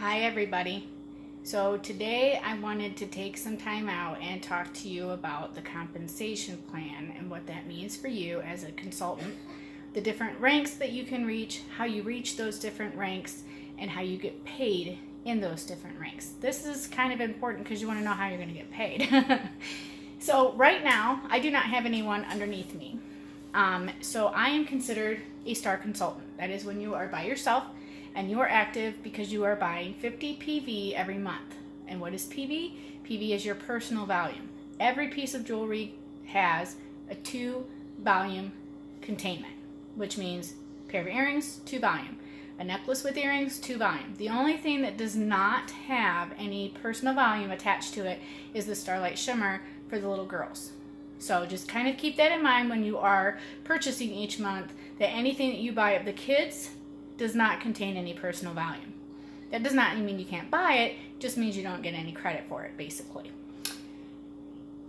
Hi everybody. So today I wanted to take some time out and talk to you about the compensation plan and what that means for you as a consultant, the different ranks that you can reach, how you reach those different ranks, and how you get paid in those different ranks. This is kind of important because you want to know how you're going to get paid. So right now I do not have anyone underneath me. So I am considered a star consultant. That is when you are by yourself and you are active because you are buying 50 PV every month. And what is PV? PV is your personal volume. Every piece of jewelry has a 2 volume containment, which means a pair of earrings, 2 volume. A necklace with earrings, 2 volume. The only thing that does not have any personal volume attached to it is the Starlight Shimmer for the little girls. So just kind of keep that in mind when you are purchasing each month, that anything that you buy of the kids does not contain any personal volume. That does not mean you can't buy it, just means you don't get any credit for it, basically.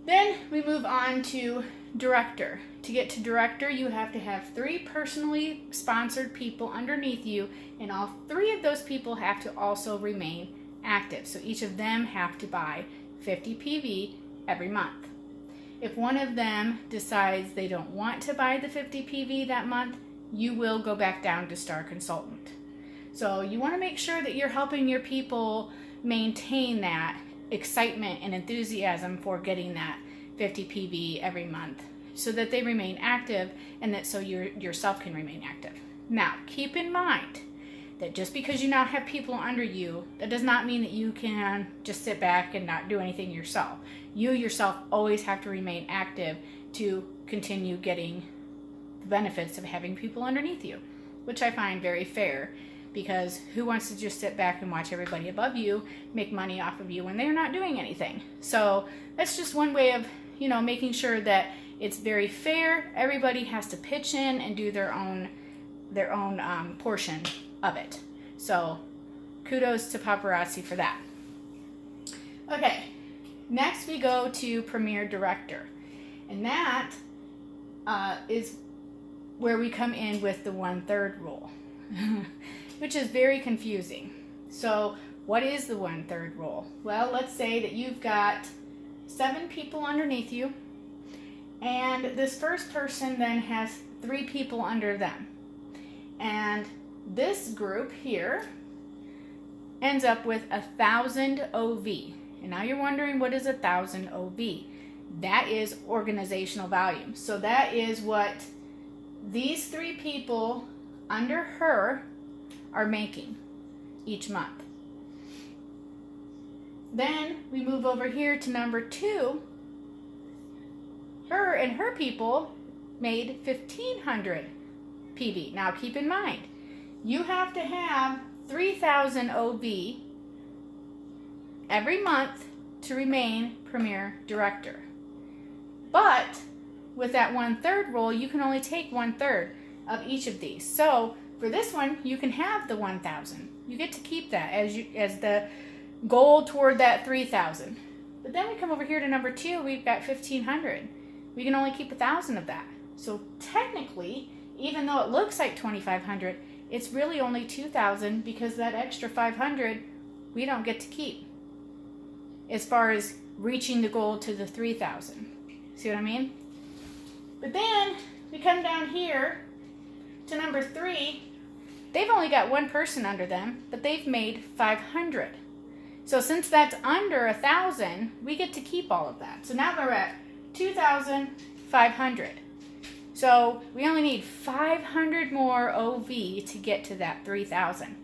Then we move on to director. To get to director, you have to have 3 personally sponsored people underneath you, and all 3 of those people have to also remain active. So each of them have to buy 50 PV every month. If one of them decides they don't want to buy the 50 PV that month, you will go back down to star consultant. So you want to make sure that you're helping your people maintain that excitement and enthusiasm for getting that 50 PV every month so that they remain active and that so yourself can remain active. Now, keep in mind that just because you now have people under you, that does not mean that you can just sit back and not do anything yourself. You yourself always have to remain active to continue getting the benefits of having people underneath you, which I find very fair, because who wants to just sit back and watch everybody above you make money off of you when they're not doing anything? So that's just one way of, making sure that it's very fair. Everybody has to pitch in and do their own portion of it. So kudos to Paparazzi for that. Okay, next we go to Premier Director, and that is where we come in with the 1/3 rule, which is very confusing. So what is the 1/3 rule? Well, let's say that you've got 7 people underneath you, and this first person then has 3 people under them. And this group here ends up with 1,000 OV. And now you're wondering, what is 1,000 OV? That is organizational volume. So that is what these 3 people under her are making each month. Then we move over here to number 2. Her and her people made 1,500 PV. Now keep in mind, you have to have 3,000 OV every month to remain Premier Director. But with that 1/3 rule, you can only take 1/3 of each of these. So for this one, you can have the 1,000. You get to keep that as the goal toward that 3,000. But then we come over here to number 2, we've got 1,500. We can only keep 1,000 of that. So technically, even though it looks like 2,500, it's really only 2,000, because that extra 500 we don't get to keep as far as reaching the goal to the 3,000. See what I mean? But then we come down here to number 3. They've only got 1 person under them, but they've made 500. So since that's under 1,000, we get to keep all of that. So now we're at 2,500. So we only need 500 more OV to get to that 3,000.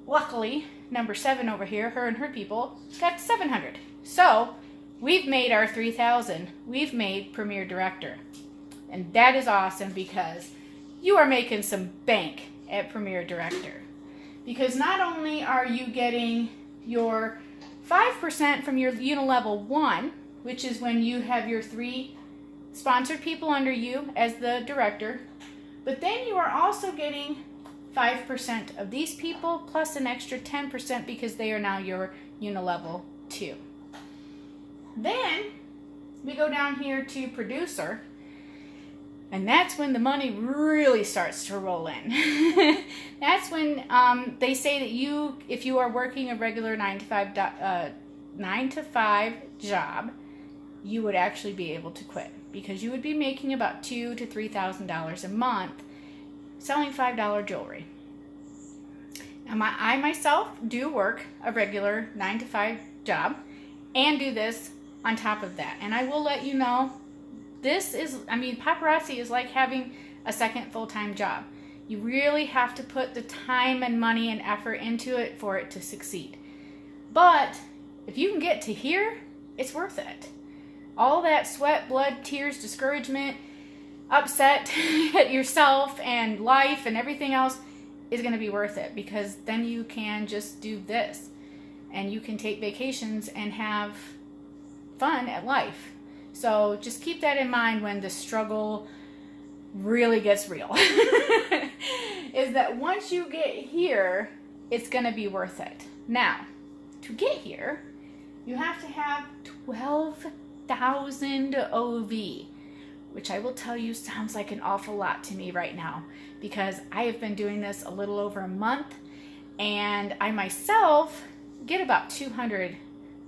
Luckily, number 7 over here, her and her people, got 700. So we've made our 3,000. We've made Premier Director. And that is awesome, because you are making some bank at Premier Director. Because not only are you getting your 5% from your unilevel 1, which is when you have your 3 sponsored people under you as the director, but then you are also getting 5% of these people plus an extra 10% because they are now your unilevel 2. Then we go down here to producer, And that's when the money really starts to roll in. That's when they say that if you are working a regular 9 to 5 job, you would actually be able to quit, because you would be making about $2,000 to $3,000 a month selling $5 jewelry. Now, I myself do work a regular 9 to 5 job and do this on top of that. And I will let you know, paparazzi is like having a second full-time job. You really have to put the time and money and effort into it for it to succeed. But if you can get to here, it's worth it. All that sweat, blood, tears, discouragement, upset at yourself and life and everything else is going to be worth it, because then you can just do this and you can take vacations and have fun at life. So just keep that in mind when the struggle really gets real. Is that once you get here, it's going to be worth it. Now, to get here, you have to have 12,000 OV, which I will tell you sounds like an awful lot to me right now, because I have been doing this a little over a month, and I myself get about 200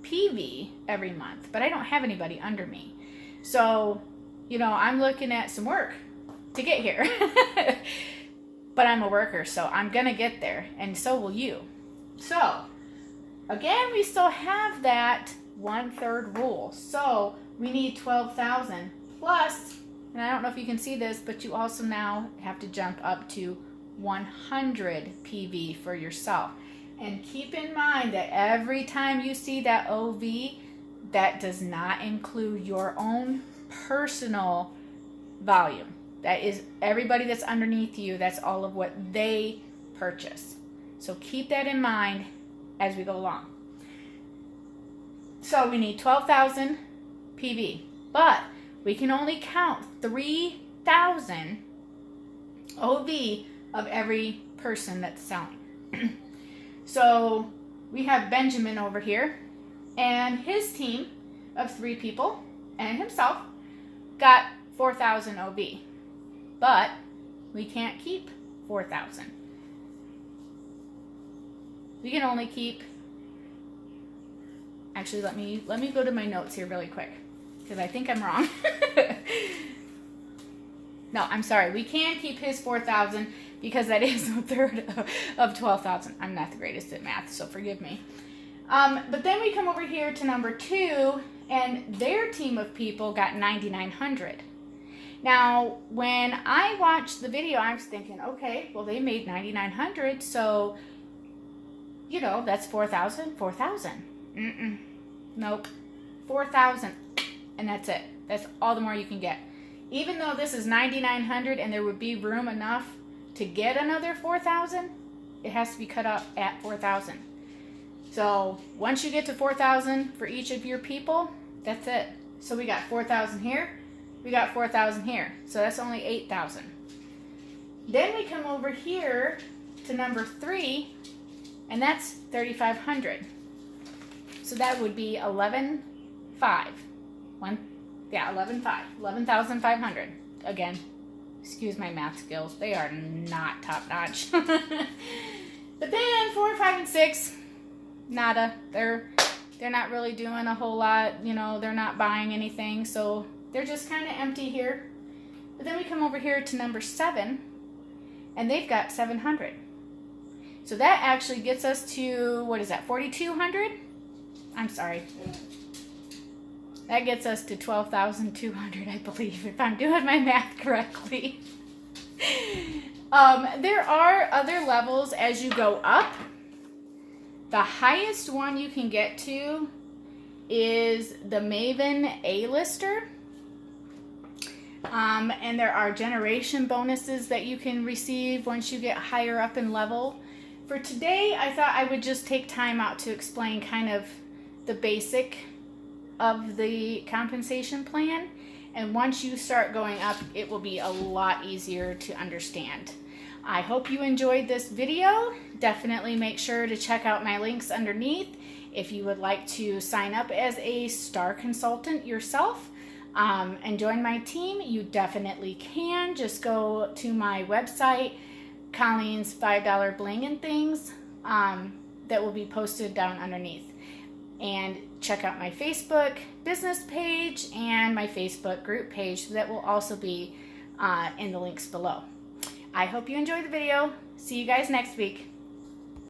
PV every month, but I don't have anybody under me. So, I'm looking at some work to get here. But I'm a worker, so I'm going to get there, and so will you. So, again, we still have that 1/3 rule. So, we need 12,000 plus, and I don't know if you can see this, but you also now have to jump up to 100 PV for yourself. And keep in mind that every time you see that OV, that does not include your own personal volume. That is everybody that's underneath you. That's all of what they purchase. So keep that in mind as we go along. So we need 12,000 PV, but we can only count 3,000 OV of every person that's selling. So we have Benjamin over here, and his team of 3 people and himself got 4,000 OV. But we can't keep 4,000. We can only keep, actually let me go to my notes here really quick, because I think I'm wrong. No, I'm sorry. We can keep his 4,000 because that is 1/3 of 12,000. I'm not the greatest at math, so forgive me. But then we come over here to number 2, and their team of people got 9,900. Now, when I watched the video, I was thinking, okay, well, they made 9,900, so, that's 4,000, 4,000. Nope, 4,000, and that's it. That's all the more you can get. Even though this is 9,900 and there would be room enough to get another 4,000, it has to be cut up at 4,000. So once you get to 4,000 for each of your people, that's it. So we got 4,000 here, we got 4,000 here. So that's only 8,000. Then we come over here to number 3, and that's 3,500. So that would be 11,500. 11,500. Again, excuse my math skills. They are not top notch. But then 4, 5, and 6, nada. They're not really doing a whole lot. They're not buying anything. So they're just kind of empty here. But then we come over here to number 7, and they've got 700. So that actually gets us to, 4,200? I'm sorry. That gets us to 12,200, I believe, if I'm doing my math correctly. There are other levels as you go up. The highest one you can get to is the Maven A-lister. And there are generation bonuses that you can receive once you get higher up in level. For today, I thought I would just take time out to explain kind of the basic of the compensation plan, and once you start going up, it will be a lot easier to understand. I hope you enjoyed this video. Definitely make sure to check out my links underneath if you would like to sign up as a star consultant yourself. and join my team, you definitely can. Just go to my website, Colleen's $5 Bling and Things, that will be posted down underneath. And check out my Facebook business page and my Facebook group page that will also be in the links below. I hope you enjoyed the video. See you guys next week.